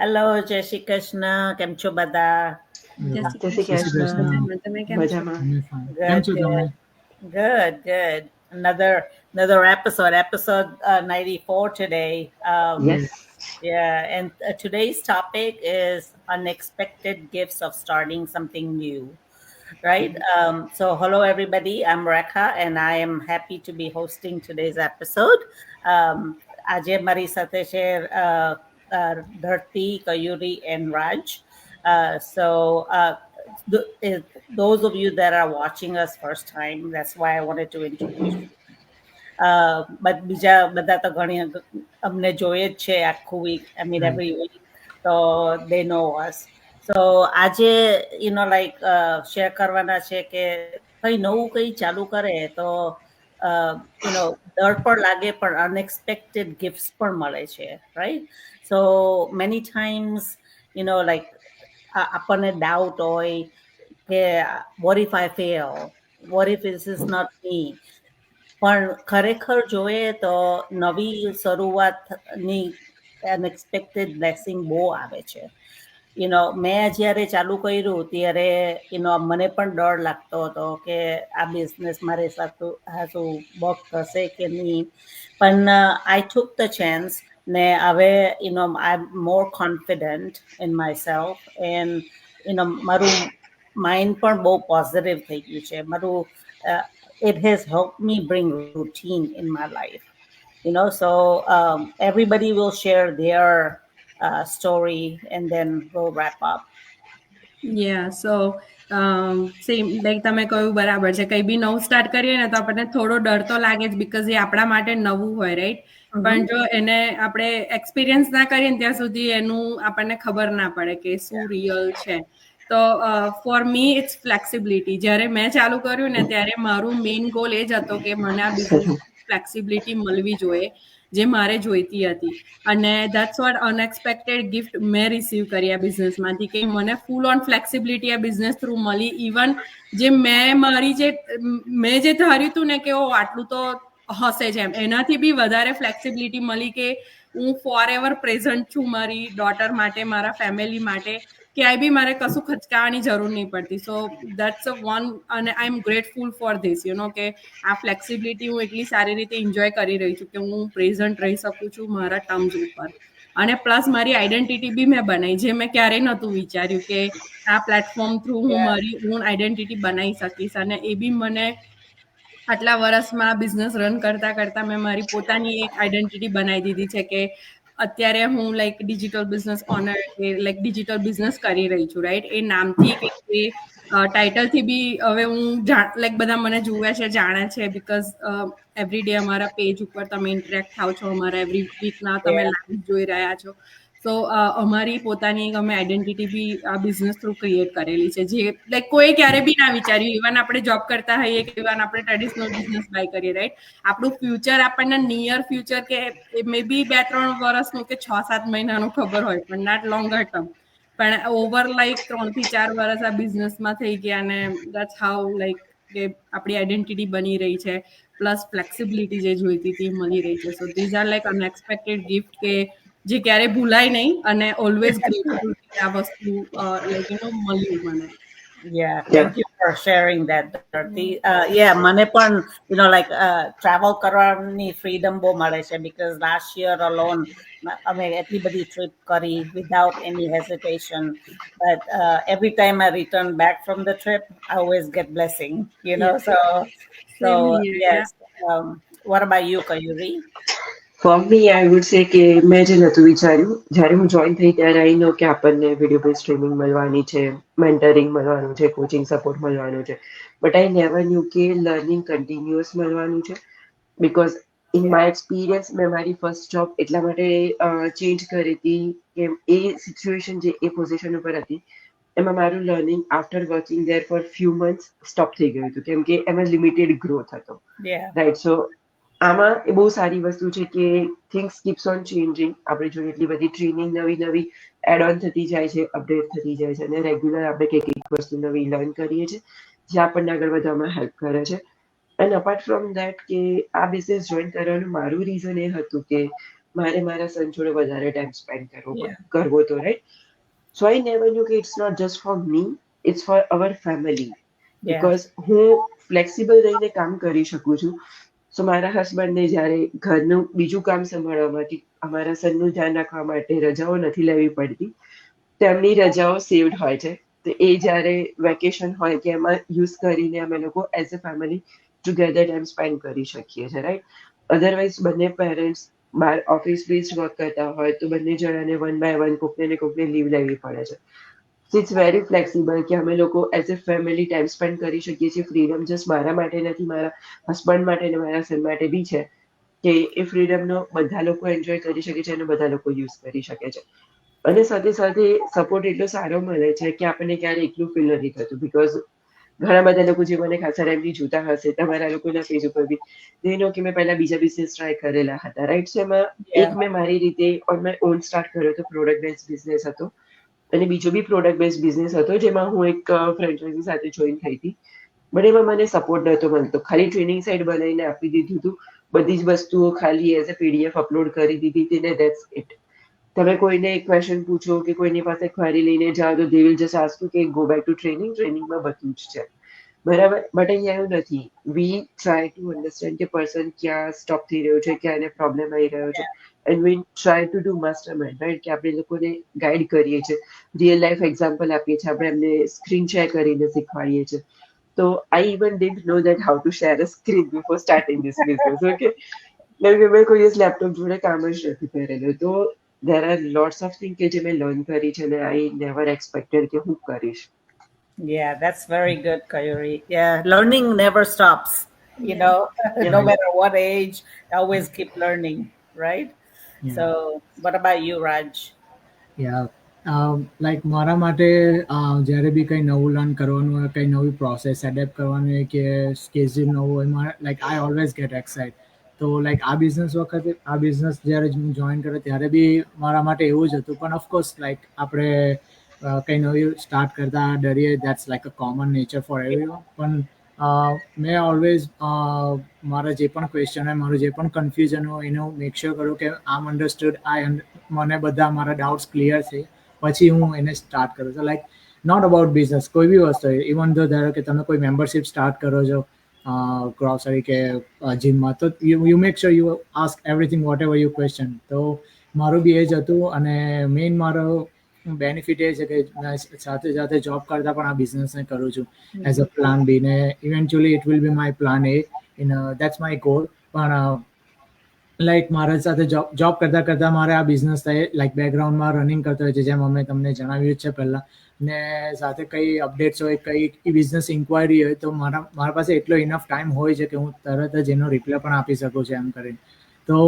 Hello, જય શ્રી કૃષ્ણ. કેમ છો બધા? જય શ્રી કૃષ્ણ. તમે કેમ છો? Good, good, good, good. Another episode 94 today. Yes. Yeah, and today's topic is unexpected gifts of starting something new. Right. So, hello everybody. I'm Rekha, and I am happy to be hosting today's episode. Ajay Mari Sateshe, Dharti, Kayuri, and Raj. Those of you that are watching us first time, that's why I wanted to introduce you. But બીજા બધા તો ઘણી અમને જોઈએ જ છે આખું week, I mean every week, so they know us. So આજે like શેર કરવાના છે કે કઈ નવું કઈ ચાલુ કરે તો ડર પણ લાગે પણ unexpected gifts પણ મળે છે, right? So many times like આપણને doubt હોય કે what if I fail, what if this is not me. પણ ખરેખર જોઈએ તો નવી શરૂઆતની અનએક્સપેક્ટેડ બ્લેસિંગ બહુ આવે છે. મેં જ્યારે ચાલુ કર્યું ત્યારે મને પણ ડર લાગતો હતો કે આ બિઝનેસ મારે હાથું વર્ક થશે કે નહીં. પણ આઈ ટુક ધ ચાન્સ ને હવે I am more confident in myself and મારું માઇન્ડ પણ બહુ પોઝિટિવ થઈ ગયું છે. મારું it has helped me bring routine in my life. So everybody will share their story and then we'll wrap up. Yeah, so same like તમે કહ્યું બરાબર છે. કંઈ બી નવું સ્ટાર્ટ કરીએ ને તો આપણને થોડો ડર તો લાગે જ, બીકોઝ એ આપણા માટે નવું હોય, રાઈટ? પણ જો એને આપણે એક્સપિરિયન્સ ના કરીએ ને ત્યાં સુધી એનું આપણને ખબર ના પડે કે શું રિયલ છે. તો ફોર મી ઇટ્સ ફ્લેક્સિબિલિટી. જ્યારે મેં ચાલુ કર્યું ને ત્યારે મારું મેઇન ગોલ એ જ હતો કે મને આ બિઝનેસ ફ્લેક્સિબિલિટી મળવી જોઈએ, જે મારે જોઈતી હતી. અને દેટ્સ વોટ અનએક્સપેક્ટેડ ગિફ્ટ મેં રિસીવ કરી આ બિઝનેસમાંથી, કે મને ફૂલ ઓન ફ્લેક્સિબિલિટી આ બિઝનેસ થ્રુ મળી. ઇવન જે મેં જે ધાર્યું હતું ને કે આટલું તો હશે જ, એનાથી બી વધારે ફ્લેક્સિબિલિટી મળી કે હું ફોર એવર પ્રેઝન્ટ છું મારી ડોટર માટે, મારા ફેમિલી માટે. ક્યાંય બી મારે કશું ખચકાવાની જરૂર નહીં પડતી. સો દેટ્સ અ વન, અને આઈ એમ ગ્રેટફુલ ફોર ધીસ, કે આ ફ્લેક્સિબિલિટી હું એટલી સારી રીતે એન્જોય કરી રહી છું કે હું પ્રેઝન્ટ રહી શકું છું મારા ટર્મ્સ ઉપર. અને પ્લસ મારી આઈડેન્ટિટી બી મેં બનાવી, જે મેં ક્યારેય નહોતું વિચાર્યું કે આ પ્લેટફોર્મ થ્રુ હું મારી ઓન આઈડેન્ટિટી બનાવી શકીશ. અને એ બી મને આટલા વર્ષમાં બિઝનેસ રન કરતા કરતા મેં મારી પોતાની એક આઈડેન્ટિટી બનાવી દીધી છે કે અત્યારે હું like digital business owner, like digital business કરી રહી છું, રાઈટ? એ નામથી કે એ ટાઇટલથી બી હવે હું લાઈક બધા મને જુએ છે, જાણે છે, બીકોઝ એવરી ડે અમારા પેજ ઉપર તમે ઇન્ટરેક્ટ થાવ છો, અમારા એવરી વીકના તમે લાઈવ જોઈ રહ્યા છો. સો અમારી પોતાની અમે આઈડેન્ટિટી બી આ બિઝનેસ થ્રુ ક્રિએટ કરેલી છે, જે લાઈક કોઈ ક્યારે બી ના વિચાર્યું. ઇવન આપણે જોબ કરતા હોઈએ કે ઇવન આપણે ટ્રેડિશનલ બિઝનેસ બાય કરીએ, રાઈટ? આપણું ફ્યુચર આપણને નિયર ફ્યુચર કે મે બી 2-3 વર્ષનું કે 6-7 મહિનાનું ખબર હોય, પણ નાટ લોંગર ટર્મ. પણ ઓવર લાઈક 3 થી 4 વર્ષ આ બિઝનેસમાં થઈ ગયા, અને દેટ્સ હાઉ લાઈક કે આપણી આઈડેન્ટિટી બની રહી છે, પ્લસ ફ્લેક્સિબિલિટી જે જોઈતી હતી મળી રહી છે. સો these are like unexpected gift કે જે ક્યારે ભૂલાય નહીં, અને ઓલવેઝ ગ્રેટફુલ કે આ વસ્તુ લાઈક મળ્યું મને. Yeah, thank you for sharing that, Dharti. Yeah, મને પણ like travel કરવાની freedom બહુ મળે છે, because last year alone અમે એટલી બધી trip કરી without any hesitation. But every time I return back from the trip, I always get blessing, so Same here, yes. What about you, Kayuri? For me, I would say કે મેં જે નહોતું વિચાર્યું, જ્યારે હું જોઈન થઈ ત્યારે આઈ નો કે આપણને વિડીયો બેઝ ટ્રેનિંગ મળવાની છે, મેન્ટરિંગ મળવાનું છે, કોચિંગ સપોર્ટ મળવાનું છે, બટ આઈ નેવર ન્યુ કે લર્નિંગ કન્ટિન્યુઅસ મળવાનું છે. બીકોઝ ઇન માય એક્સપિરિયન્સ મેં મારી ફર્સ્ટ જોબ એટલા માટે ચેન્જ કરી હતી કે એ સિચ્યુએશન જે એ પોઝિશન ઉપર હતી એમાં મારું લર્નિંગ આફ્ટર વર્કિંગ દેર ફોર ફ્યુ મંથ્સ સ્ટોપ થઈ ગયું હતું, કેમ કે એમાં લિમિટેડ ગ્રોથ હતો, રાઈટ? સો આમાં એ બહુ સારી વસ્તુ છે કે થિંગ્સ કીપ્સ ઓન ચેન્જિંગ. આપણે જોઈએ એટલી બધી ટ્રેનિંગ નવી એડ ઓન થતી જાય છે, અપડેટ થતી જાય છે, અને રેગ્યુલર આપણે કંઈક વસ્તુ નવી લર્ન કરીએ છીએ જે આપણને આગળ વધવામાં હેલ્પ કરે છે. એન્ડ અપાર્ટ ફ્રોમ દેટ કે આ બિઝનેસ જોઈન કરવાનું મારું રીઝન એ હતું કે મારે મારા સન જોડે વધારે ટાઈમ સ્પેન્ડ Yeah. કરવો તો, right? So I never knew કે it's not just for me, it's for our family. Yeah. Because હું ફ્લેક્સિબલ રહીને કામ કરી શકું છું. સો મારા હસબન્ડને જ્યારે ઘરનું બીજું કામ સંભાળવા માટે, અમારા સનનું ધ્યાન રાખવા માટે રજાઓ નથી લેવી પડતી. તેમની રજાઓ સેવ્ડ હોય છે. તો એ જ્યારે વેકેશન હોય કે એમાં યુઝ કરીને અમે લોકો as a family together time spend કરી શકીએ છીએ, રાઈટ? અધરવાઇઝ બંને પેરેન્ટ્સ બહાર ઓફિસ બેઝડ વર્ક કરતા હોય તો બંને જણાને વન બાય વન કોકને ને કોકને લીવ લેવી પડે છે. ઇટ્સ વેરી ફ્લેક્સિબલ કે અમે લોકો as a family time spend કરી શકીએ છીએ. ફ્રીડમ જસ્ટ મારા માટે નથી, મારા હસબન્ડ માટે ને મારા સન માટે બી છે કે એ ફ્રીડમનો બધા લોકો એન્જોય કરી શકે છે અને બધા લોકો યુઝ કરી શકે છે. અને સાથે સાથે સપોર્ટ એટલો સારો મળે છે કે આપણને ક્યારે એકલું ફીલ નથી થતું. બીકોઝ ઘણા બધા લોકો જે મને ખાસા ટાઈમથી જોતા હશે, તમારા લોકોના પેજ ઉપર બી, they know કે મેં પહેલા બીજા બિઝનેસ ટ્રાય કરેલા હતા, રાઈટ? સો એમાં એક Yeah. મેં મારી રીતે ઓન માય ઓન સ્ટાર્ટ કર્યો હતો, પ્રોડક્ટ બેઝ બિઝનેસ હતો. અને બીજો બી પ્રોડક્ટ બેઝ બિઝનેસ હતો જેમાં હું એક ફ્રેન્ચાઇઝી સાથે જોઈન થઈ હતી. બટ એમાં મને સપોર્ટ નહોતો મળતો. ખાલી ટ્રેનિંગ સાઇટ બનાવીને આપી દીધું હતું. બધી જ વસ્તુઓ ખાલી એઝ અ પીડીએફ અપલોડ કરી દીધી હતી ને ધેટ્સ ઇટ. તમે કોઈને એક ક્વેશ્ચન પૂછો કે કોઈની પાસે ક્વેરી લઈને જાઓ તો they will just ask you કે ગો બેક ટુ ટ્રેનિંગ, ટ્રેનિંગમાં બધું જ છે, બરાબર? બટ અહીંયા એવું નથી. વી ટ્રાય ટુ અન્ડરસ્ટેન્ડ કે પર્સન ક્યાં સ્ટોપ થઈ રહ્યો છે, ક્યાં એને પ્રોબ્લેમ આવી રહ્યો છે, and we try to do mastermind, right? કે આપણે લોકોને ગાઈડ કરીએ છીએ, રિયલ લાઈફ એક્ઝામ્પલ આપીએ છીએ, આપણે એમને સ્ક્રીન શેર કરીને શીખવાડીએ છીએ. તો I even didn't know that how to share a screen before starting this business, okay? કેમ કે મેં કોઈ દિવસ લેપટોપ જોડે કામ જ નથી કરેલું. તો there are lots of things કે જે મેં લર્ન કરી છે અને આઈ નેવર એક્સપેક્ટેડ કે હું કરીશ. Yeah, that's very good, Kayuri. Yeah, learning never stops. You Yeah. know, no Yeah. matter what age, always keep learning, right? Yeah. So, what about you, Raj? Yeah. Like મારા માટે જ્યારે બી કંઈ નવું learn કરવાનું હોય, કંઈ નવી પ્રોસેસ એડેપ્ટ કરવાની હોય કે સ્કેલ નવું હોય, મારે like I always gate excite. તો લાઈક આ બિઝનેસ જ્યારે હું જોઈન કર્યો ત્યારે બી મારા માટે એવું જ હતું. પણ ઓફકોર્સ લાઈક આપણે કંઈ નવી સ્ટાર્ટ કરતા ડરીએ, that's like a common nature for everyone. પણ મેં ઓલવેઝ મારા જે પણ ક્વેશ્ચન હોય, મારું જે પણ કન્ફ્યુઝન હોય એનું મેક શ્યોર કરું કે આમ અન્ડરસ્ટુડ, મને બધા મારા ડાઉટ્સ ક્લિયર છે, પછી હું એને સ્ટાર્ટ કરું છું. લાઈક નોટ અબાઉટ બિઝનેસ, કોઈ બી વસ્તુ હોય, ઇવન તો ધારો કે તમે કોઈ મેમ્બરશિપ સ્ટાર્ટ કરો છો ગ્રોસરી કે જીમમાં, તો you make sure you ask everything whatever you question. તો મારું બી એ જ હતું. અને મેઇન મારો બેનિફિટ એ છે કે મેં સાથે સાથે જોબ કરતાં પણ આ બિઝનેસને કરું છું એઝ અ પ્લાન બી, ને eventually it will be my plan A, in that's my goal. પણ લાઈક મારા સાથે જોબ કરતાં કરતાં મારે આ બિઝનેસ થાય, લાઈક બેકગ્રાઉન્ડમાં રનિંગ કરતો હોય છે, જેમ અમે તમને જણાવ્યું છે પહેલાં. ને સાથે કંઈ અપડેટ્સ હોય, કંઈ બિઝનેસ ઇન્ક્વાયરી હોય, તો મારા પાસે એટલો ઇનફ ટાઈમ હોય છે કે હું તરત જ એનો રિપ્લાય પણ આપી શકું છું એમ કરીને. તો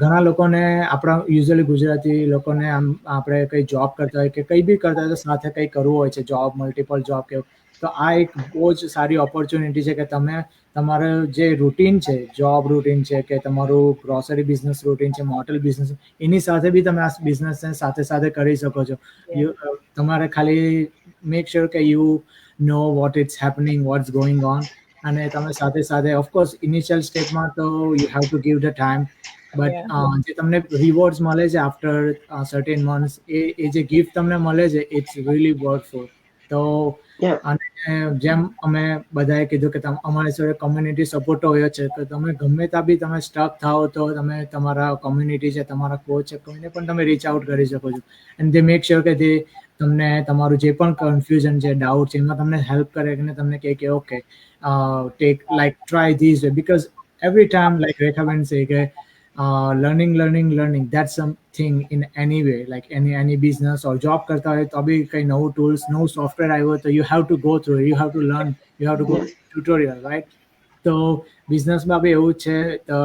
ઘણા લોકોને, આપણા યુઝ્યુઅલી ગુજરાતી લોકોને, આમ આપણે કંઈ જોબ કરતા હોય કે કંઈ બી કરતા હોય તો સાથે કંઈ કરવું હોય છે, જોબ, મલ્ટિપલ જોબ કે. તો આ એક બહુ જ સારી ઓપોર્ચ્યુનિટી છે કે તમે તમારું જે રૂટીન છે, જોબ રૂટીન છે કે તમારું ગ્રોસરી બિઝનેસ રૂટીન છે, મોટેલ બિઝનેસ, એની સાથે બી તમે આ બિઝનેસને સાથે સાથે કરી શકો છો. તમારે ખાલી મેક શ્યોર કે you know what it's happening, what's going on. અને તમે સાથે સાથે ઓફકોર્સ ઇનિશિયલ સ્ટેપમાં તો you have to give the time. Yeah. But જે તમને રિવોર્ડ્સ મળે છે આફ્ટર સર્ટેન મંથ્સ, એ જે ગિફ્ટ તમને મળે છે, ઇટ્સ રિયલી વર્થફુલ. તો Yeah. અને જેમ અમે બધાએ કીધું કે અમારી જોડે કોમ્યુનિટી સપોર્ટ હોય છે, તો તમે ગમે ત્યાં બી તમે સ્ટક થાઓ તો તમે તમારા કોમ્યુનિટી છે, તમારા કોચ છે, કોઈને પણ તમે રીચ આઉટ કરી શકો છો. એન્ડ દે મેક શ્યોર કે તે તમને તમારું જે પણ કન્ફ્યુઝન છે, ડાઉટ છે, એમાં તમને હેલ્પ કરે અને તમને કહે કે okay take like try this way, because every time like Rekhaben સે કે learning, that's something in any way, like any business or job કરતા હોય તો બી કંઈ નવું ટૂલ્સ, નવું સોફ્ટવેર આવ્યું હોય તો you have to go through it, you have to learn, you have to go Yes. tutorial, right? તો બિઝનેસમાં બી એવું જ છે. તો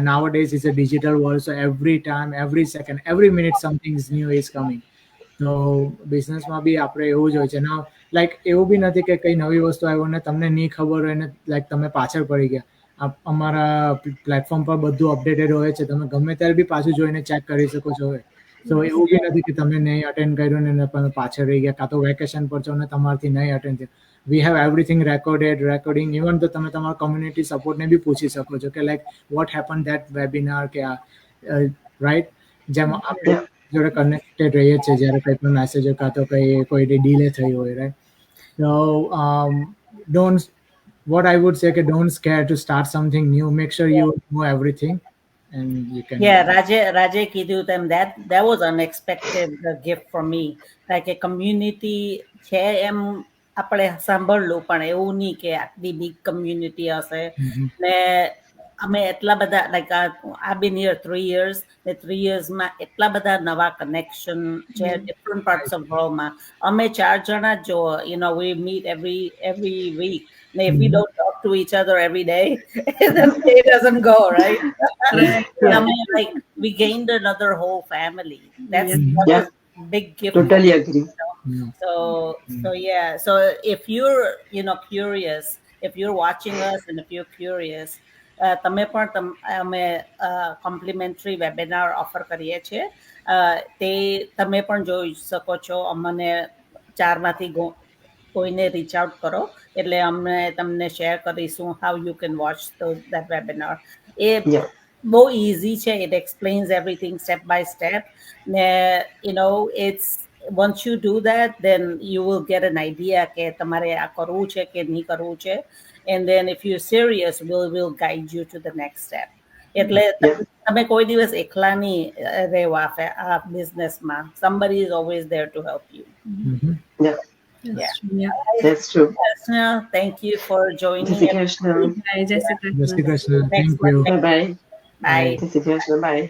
nowadays is a digital world, so every time, every second, every minute something new is coming. તો બિઝનેસમાં બી આપણે એવું જ હોય છે. ના લાઈક એવું બી નથી કે કંઈ નવી વસ્તુ આવ્યો ને તમને નહીં ખબર હોય ને લાઈક તમે પાછળ પડી ગયા. અમારા પ્લેટફોર્મ પર બધું અપડેટેડ હોય છે, તમે ગમે ત્યારે બી પાછું જોઈને ચેક કરી શકો છો. તો એવું બી નથી કે તમે નહીં અટેન્ડ કર્યું ને તમે પાછળ રહી ગયા, કાં તો વેકેશન પર છો ને તમારાથી નહીં અટેન્ડ થયું. We have everything recording. Even તો તમે તમારા કોમ્યુનિટી સપોર્ટને બી પૂછી શકો છો કે like what happen that webinar, કે રાઈટ, જેમ આપણે Yeah. જોડે કનેક્ટેડ રહીએ છીએ જ્યારે કંઈ પણ મેસેજો કાં તો કોઈ ડીલે થઈ હોય, right. So don't, what I would say, don't scare to start something new. Make sure you know everything and you can. Yeah, Rajay કીધું તેમ that was unexpected gift for me. Like a community છે એમ આપણે સાંભળલું, પણ એવું નહીં કે આટલી big community હશે. ને અમે એટલા બધા like I've been here 3 years, ને 3 yearsમાં એટલા બધા નવા કનેક્શન છે different parts of worldમાં. અમે 4 જણા જો we meet every week. And if we don't talk to each other every day, then it doesn't go, right? I mean, like we gained another whole family. That Yeah. was a big gift. Totally agree. So yeah. So if you're curious, if you're watching us and if you're curious, તમે પણ અમે complimentary webinar offer કરીએ છીએ. તે તમે પણ જોઈ શકો છો. અમને 4માંથી કોઈને રીચ આઉટ કરો એટલે અમે તમને શેર કરીશું how you can watch that webinar. એ બહુ ઇઝી છે. It explains everything step by step. ને it's once you do that, then you will get an idea કે તમારે આ કરવું છે કે નહીં કરવું છે. And then if you're serious, we'll guide you to the next step. એટલે તમે કોઈ દિવસ એકલા નહીં રહેવા આ બિઝનેસમાં. Somebody is always there to help you. Yeah. Yeah. That's true. Krishna, thank you for joining Jai Shri Krishna. Jai Shri Krishna. Jai Shri Krishna. Thank you. Bye bye. Bye. Jai Shri Krishna. Bye.